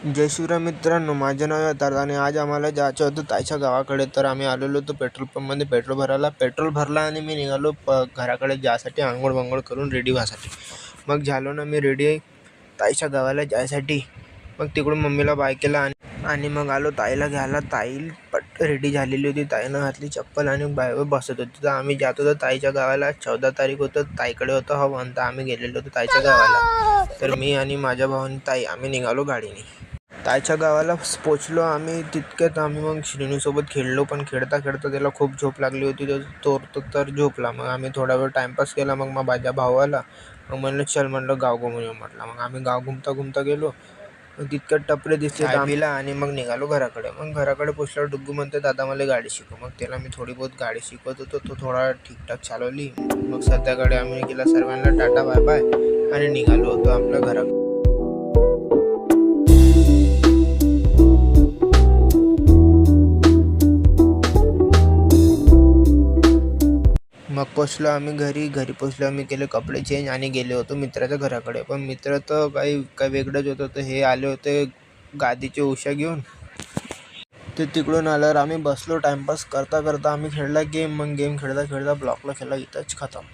जय शिवराय मित्रांनो, माझे नाव यथार्थ आणि आज आम्हाला जायचं होतं ताईच्या गावाकडे. तर आम्ही आलेलो होतो पेट्रोल पंपमध्ये पेट्रोल भरायला. पेट्रोल भरला आणि मी निघालो घराकडे जायसाठी, आंघोळ करून रेडी व्हायसाठी. मग झालो ना मी रेडी ताईच्या गावाला जायसाठी. मग तिकडून मम्मीला बाय केला आणि मग आलो ताईला घ्यायला. ताई रेडी झालेली होती. ताईनं घातली चप्पल आणि बायवर बसत होती. तर आम्ही जात होतो ताईच्या गावाला. 14 तारीख होतं, ताईकडे होतं हवन. तर आम्ही गेलेलो होतो ताईच्या गावाला. तर मी आणि माझ्या भावानी ताई आम्ही निघालो गाडीने. ताईच्या गावाला पोचलो आम्ही. तितक्यात आम्ही मग श्रीनीसोबत खेळलो, पण खेळता खेळता त्याला खूप झोप लागली होती. तर झोपला. मग आम्ही थोडा वेळ टाईमपास केला. मग माझा भाऊ आला. मग म्हणलं चल, म्हणलं गाव घुमून येऊ म्हटलं. मग आम्ही गाव घुमता गेलो. मग तितक्यात टपरे दिसले आम्हीला आणि मग निघालो घराकडे. मग घराकडे पोचल्यावर डुग्गू म्हणते दादा मला गाडी शिकव. मग त्याला मी थोडी बहुत गाडी शिकवत होतो. तो थोडा ठीकठाक चालवली. मग संध्याकाळी आम्ही केला सर्वांना टाटा बाय बाय आणि निघालो होतो आपल्या घराकडे. मग पोचलो आम्ही घरी पोचलो आम्ही, केले कपडे चेंज आणि गेले होतो मित्राच्या घराकडे. पण मित्र तर काही वेगळंच होतं. तर हे आले होते गादीची उशा घेऊन. ते तिकडून आल्यावर आम्ही बसलो. टाईमपास करता आम्ही खेळला गेम. मग गेम खेळता ब्लॉकला खेळला, इथंच खतम.